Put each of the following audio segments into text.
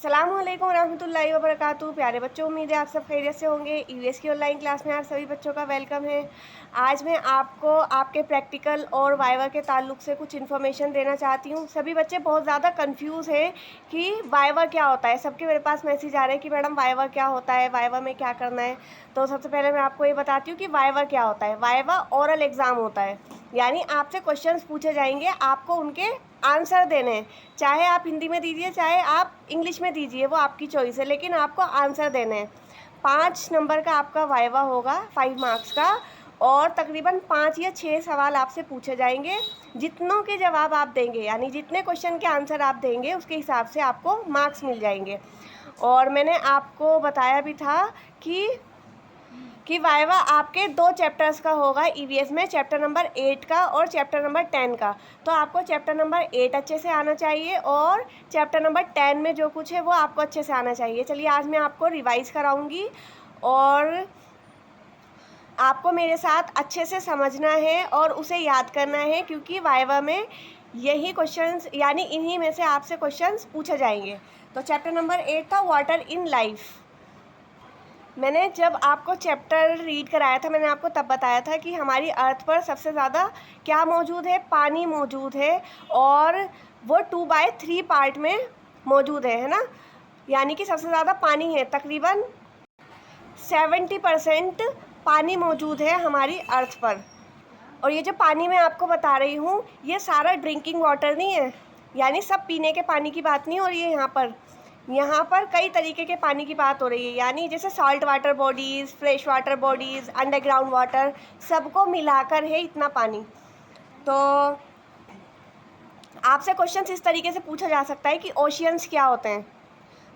अस्सलामुअलैकुम रहमतुल्लाहि व बरकातुहू। प्यारे बच्चों, उम्मीद है आप सब खैरियत से होंगे। ईवीएस की ऑनलाइन क्लास में आप सभी बच्चों का वेलकम है। आज मैं आपको आपके प्रैक्टिकल और वाइवा के ताल्लुक से कुछ इन्फॉर्मेशन देना चाहती हूँ। सभी बच्चे बहुत ज़्यादा कंफ्यूज हैं कि वाइवा क्या होता है। सबके मेरे पास मैसेज आ रहे हैं कि मैडम वाइवा क्या होता है, वाइवा में क्या करना है। तो सबसे पहले मैं आपको ये बताती हूँ कि वाइवा क्या होता है। वाइवा ओरल एग्ज़ाम होता है, यानी आपसे क्वेश्चंस पूछे जाएंगे, आपको उनके आंसर देने हैं। चाहे आप हिंदी में दीजिए, चाहे आप इंग्लिश में दीजिए, वो आपकी चॉइस है, लेकिन आपको आंसर देने हैं। 5 नंबर का आपका वाइवा होगा, 5 मार्क्स का, और तकरीबन 5 या 6 सवाल आपसे पूछे जाएंगे। जितनों के जवाब आप देंगे, यानी जितने क्वेश्चन के आंसर आप देंगे, उसके हिसाब से आपको मार्क्स मिल जाएंगे। और मैंने आपको बताया भी था कि वाइवा आपके 2 चैप्टर्स का होगा ईवीएस में, चैप्टर नंबर 8 का और चैप्टर नंबर 10 का। तो आपको चैप्टर नंबर 8 अच्छे से आना चाहिए और चैप्टर नंबर 10 में जो कुछ है वो आपको अच्छे से आना चाहिए। चलिए आज मैं आपको रिवाइज़ कराऊंगी और आपको मेरे साथ अच्छे से समझना है और उसे याद करना है, क्योंकि वाइवा में यही क्वेश्चंस, यानी इन्हीं में से आपसे क्वेश्चंस पूछे जाएंगे। तो चैप्टर नंबर 8 था वाटर इन लाइफ। मैंने जब आपको चैप्टर रीड कराया था, मैंने आपको तब बताया था कि हमारी अर्थ पर सबसे ज़्यादा क्या मौजूद है, पानी मौजूद है, और वो 2/3 पार्ट में मौजूद है ना। यानी कि सबसे ज़्यादा पानी है, तकरीबन 70% पानी मौजूद है हमारी अर्थ पर। और ये जो पानी मैं आपको बता रही हूँ, ये सारा ड्रिंकिंग वाटर नहीं है, यानी सब पीने के पानी की बात नहीं हो रही है। यहाँ पर कई तरीके के पानी की बात हो रही है, यानी जैसे salt water bodies, fresh water bodies, underground water, सबको मिलाकर है इतना पानी। तो आपसे क्वेश्चन इस तरीके से पूछा जा सकता है कि ओशियंस क्या होते हैं।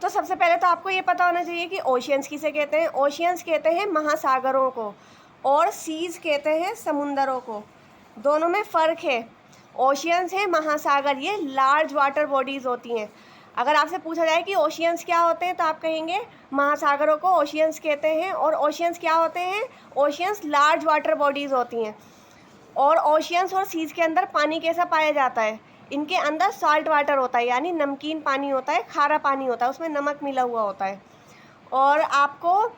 तो सबसे पहले तो आपको ये पता होना चाहिए कि ओशियंस किसे कहते हैं। ओशियंस कहते हैं महासागरों को, और सीज़ कहते हैं समुंदरों को। दोनों में फ़र्क है। ओशियंस है महासागर, ये लार्ज वाटर बॉडीज़ होती हैं। अगर आपसे पूछा जाए कि ओशियंस क्या होते हैं, तो आप कहेंगे महासागरों को ओशियंस कहते हैं। और ओशियंस क्या होते हैं? ओशियंस लार्ज वाटर बॉडीज़ होती हैं। और ओशियंस और सीज़ के अंदर पानी कैसा पाया जाता है? इनके अंदर सॉल्ट वाटर होता है, यानी नमकीन पानी होता है, खारा पानी होता है, उसमें नमक मिला हुआ होता है। और आपको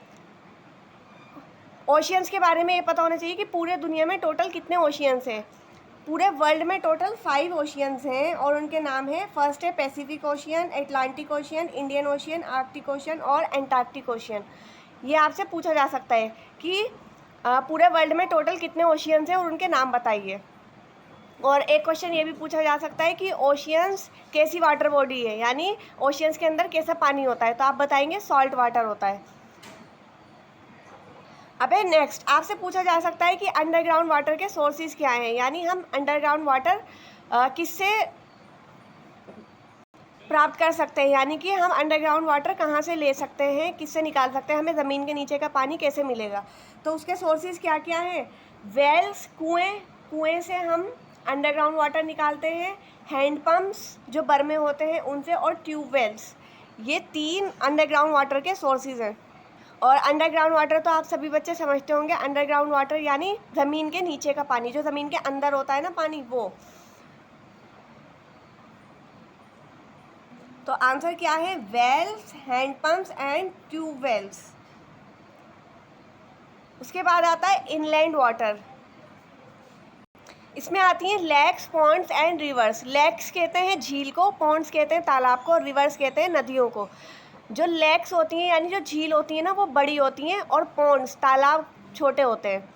ओशियंस के बारे में ये पता होना चाहिए कि पूरे दुनिया में टोटल कितने ओशियंस हैं। पूरे वर्ल्ड में टोटल 5 ओशियंस हैं, और उनके नाम है, फर्स्ट है Pacific ocean, Atlantic ocean, Indian ocean, Arctic ocean और एंटार्क्टिक ओशियन। ये आपसे पूछा जा सकता है कि पूरे वर्ल्ड में टोटल कितने ओशियंस हैं और उनके नाम बताइए। और एक क्वेश्चन ये भी पूछा जा सकता है कि ओशियंस कैसी वाटर बॉडी है, यानी ओशियंस के अंदर कैसा पानी होता है, तो आप बताएंगे सॉल्ट वाटर होता है। अबे नेक्स्ट आपसे पूछा जा सकता है कि अंडरग्राउंड वाटर के सोर्सेज क्या हैं, यानी हम अंडरग्राउंड वाटर किससे प्राप्त कर सकते हैं, यानी कि हम अंडरग्राउंड वाटर कहाँ से ले सकते हैं, किससे निकाल सकते हैं, हमें ज़मीन के नीचे का पानी कैसे मिलेगा। तो उसके सोर्सेज क्या क्या हैं? वेल्स, कुएँ से हम अंडरग्राउंड वाटर निकालते हैं, हैंडपम्प्स जो बर में होते हैं उनसे, और ट्यूबवेल्स। ये 3 अंडरग्राउंड वाटर के सोर्सेज हैं। और अंडरग्राउंड वाटर तो आप सभी बच्चे समझते होंगे, अंडरग्राउंड वाटर यानी ज़मीन के नीचे का पानी, जो ज़मीन के अंदर होता है ना पानी, वो। तो आंसर क्या है? Wells, handpumps and tubewells. उसके बाद आता है इनलैंड वाटर। इसमें आती हैं lakes, ponds and rivers. Lakes कहते हैं झील को, पॉन्ड्स कहते हैं तालाब को, और रिवर्स कहते हैं नदियों को। जो लेक्स होती हैं, यानी जो झील होती है ना, वो बड़ी होती हैं, और पॉन्ड्स, तालाब, छोटे होते हैं।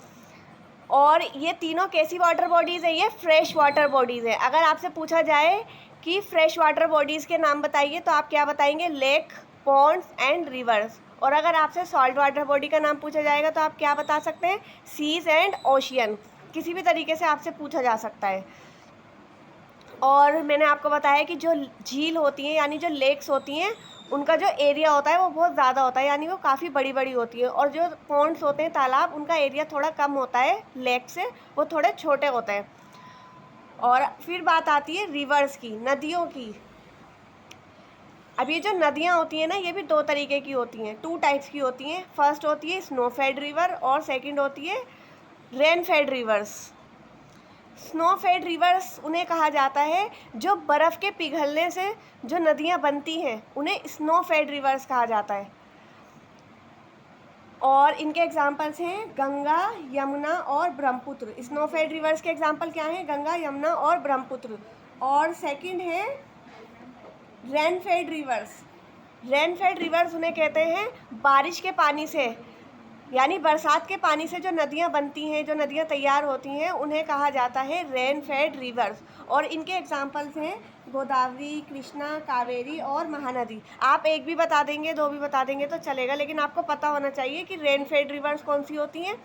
और ये तीनों कैसी वाटर बॉडीज़ है? ये फ्रेश वाटर बॉडीज़ है। अगर आपसे पूछा जाए कि फ्रेश वाटर बॉडीज़ के नाम बताइए, तो आप क्या बताएंगे? Lake, Pond's and reverse. और अगर आपसे सॉल्ट वाटर बॉडी का नाम पूछा जाएगा, तो आप क्या बता सकते हैं? Seas and ocean. किसी भी तरीके से आपसे पूछा जा सकता है। और मैंने आपको बताया कि जो झील होती हैं, यानी जो लेक्स होती हैं, उनका जो एरिया होता है वो बहुत ज़्यादा होता है, यानी वो काफ़ी बड़ी बड़ी होती है। और जो पॉन्ड्स होते हैं, तालाब, उनका एरिया थोड़ा कम होता है लेक से, वो थोड़े छोटे होते हैं। और फिर बात आती है रिवर्स की, नदियों की। अब ये जो नदियाँ होती हैं ना, ये भी 2 तरीके की होती हैं, 2 टाइप्स की होती हैं। फर्स्ट होती है स्नो फेड रिवर, और सेकेंड होती है rain fed rivers. Snow fed rivers उन्हें कहा जाता है जो बर्फ़ के पिघलने से जो नदियाँ बनती हैं उन्हें स्नो फेड रिवर्स कहा जाता है। और इनके एग्जाम्पल्स हैं गंगा, यमुना और ब्रह्मपुत्र। स्नो फेड रिवर्स के एग्जाम्पल क्या हैं? गंगा, यमुना और ब्रह्मपुत्र। और सेकंड है rain fed reverse. Rain fed rivers उन्हें कहते हैं बारिश के पानी से, यानी बरसात के पानी से जो नदियाँ बनती हैं, जो नदियाँ तैयार होती हैं, उन्हें कहा जाता है रेन फेड रिवर्स। और इनके एग्जाम्पल्स हैं गोदावरी, कृष्णा, कावेरी और महानदी। आप एक भी बता देंगे, दो भी बता देंगे तो चलेगा, लेकिन आपको पता होना चाहिए कि रेन फेड रिवर्स कौन सी होती हैं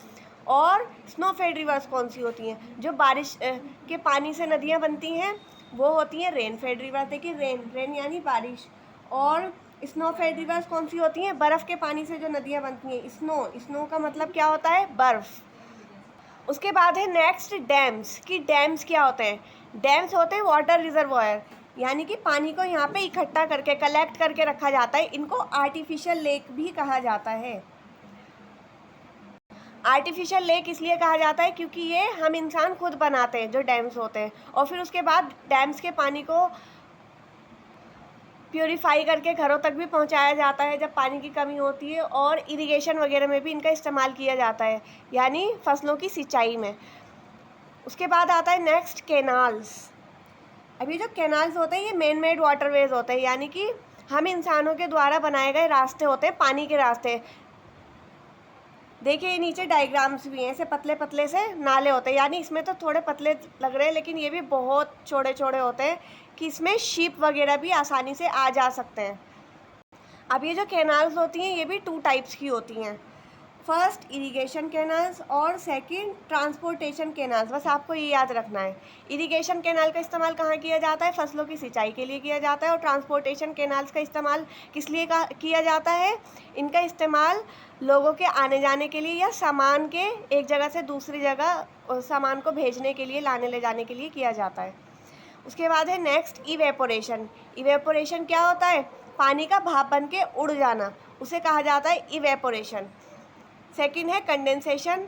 और स्नो फेड रिवर्स कौन सी होती हैं। जो बारिश के पानी से नदियाँ बनती हैं वो होती हैं रेन फेड रिवर्स। देखिए रेन यानी बारिश। और स्नो फेड रिवर्स कौन सी होती हैं? बर्फ़ के पानी से जो नदियाँ बनती हैं। स्नो का मतलब क्या होता है? बर्फ़। उसके बाद है नेक्स्ट डैम्स। कि डैम्स क्या होते हैं? डैम्स होते हैं वाटर रिजर्वायर, यानी कि पानी को यहाँ पे इकट्ठा करके, कलेक्ट करके रखा जाता है। इनको आर्टिफिशियल लेक भी कहा जाता है। आर्टिफिशियल लेक इसलिए कहा जाता है क्योंकि ये हम इंसान खुद बनाते हैं, जो डैम्स होते हैं। और फिर उसके बाद डैम्स के पानी को प्योरीफाई करके घरों तक भी पहुंचाया जाता है जब पानी की कमी होती है। और इरिगेशन वगैरह में भी इनका इस्तेमाल किया जाता है, यानी फसलों की सिंचाई में। उसके बाद आता है नेक्स्ट कैनाल्स। अभी जो कैनाल्स होते हैं ये मैन मेड वाटरवेज होते हैं, यानी कि हम इंसानों के द्वारा बनाए गए रास्ते होते हैं, पानी के रास्ते। देखिए नीचे डायग्राम्स भी हैं, ऐसे पतले पतले से नाले होते हैं, यानी इसमें तो थोड़े पतले लग रहे हैं लेकिन ये भी बहुत छोटे छोटे होते हैं कि इसमें शिप वगैरह भी आसानी से आ जा सकते हैं। अब ये जो कैनाल्स होती हैं ये भी 2 टाइप्स की होती हैं। फर्स्ट इरिगेशन कैनाल्स और सेकंड ट्रांसपोर्टेशन कैनाल्स। बस आपको ये याद रखना है। इरिगेशन कैनाल का इस्तेमाल कहाँ किया जाता है? फसलों की सिंचाई के लिए किया जाता है। और ट्रांसपोर्टेशन कैनाल्स का इस्तेमाल किस लिए किया जाता है? इनका इस्तेमाल लोगों के आने जाने के लिए या सामान के एक जगह से दूसरी जगह सामान को भेजने के लिए, लाने ले जाने के लिए किया जाता है। उसके बाद है नेक्स्ट इवेपोरेशन। इवेपोरेशन क्या होता है? पानी का भाप बन के उड़ जाना, उसे कहा जाता है इवेपोरेशन। सेकंड है कंडेंसेशन।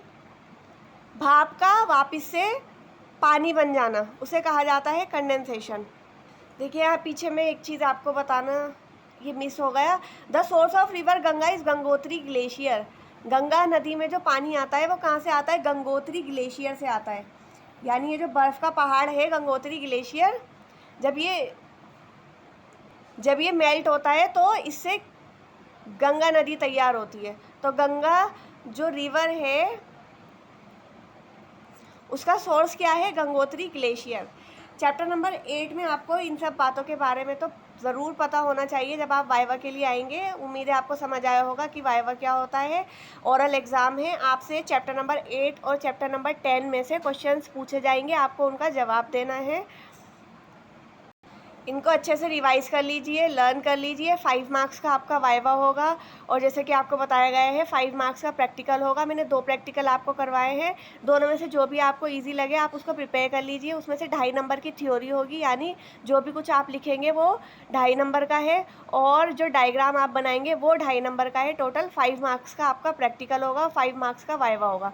भाप का वापस से पानी बन जाना, उसे कहा जाता है कंडेंसेशन। देखिए यहाँ पीछे में एक चीज़ आपको बताना ये मिस हो गया। The source of river Ganga is Gangotri glacier. Ganga नदी में जो पानी आता है वो कहाँ से आता है? गंगोत्री ग्लेशियर से आता है। यानी ये जो बर्फ़ का पहाड़ है गंगोत्री ग्लेशियर, जब ये मेल्ट होता है तो इससे गंगा नदी तैयार होती है। तो गंगा जो रिवर है उसका सोर्स क्या है? गंगोत्री ग्लेशियर। चैप्टर नंबर 8 में आपको इन सब बातों के बारे में तो ज़रूर पता होना चाहिए जब आप वाइवा के लिए आएंगे। उम्मीद है आपको समझ आया होगा कि वाइवा क्या होता है। ओरल एग्ज़ाम है, आपसे चैप्टर नंबर 8 और चैप्टर नंबर 10 में से क्वेश्चंस पूछे जाएंगे, आपको उनका जवाब देना है। इनको अच्छे से रिवाइज़ कर लीजिए, लर्न कर लीजिए। 5 मार्क्स का आपका वाइवा होगा और जैसे कि आपको बताया गया है 5 मार्क्स का प्रैक्टिकल होगा। मैंने 2 प्रैक्टिकल आपको करवाए हैं, दोनों में से जो भी आपको इजी लगे आप उसको प्रिपेयर कर लीजिए। उसमें से 2.5 नंबर की थ्योरी होगी, यानी जो भी कुछ आप लिखेंगे वो 2.5 नंबर का है और जो डायग्राम आप बनाएंगे वो 2.5 नंबर का है। टोटल 5 मार्क्स का आपका प्रैक्टिकल होगा, 5 मार्क्स का वाइवा होगा।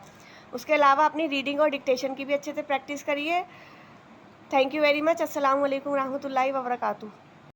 उसके अलावा अपनी रीडिंग और डिक्टेशन की भी अच्छे से प्रैक्टिस करिए। Thank you very much. अस्सलाम वालेकुम रहमतुल्लाहि व बरकातुहू।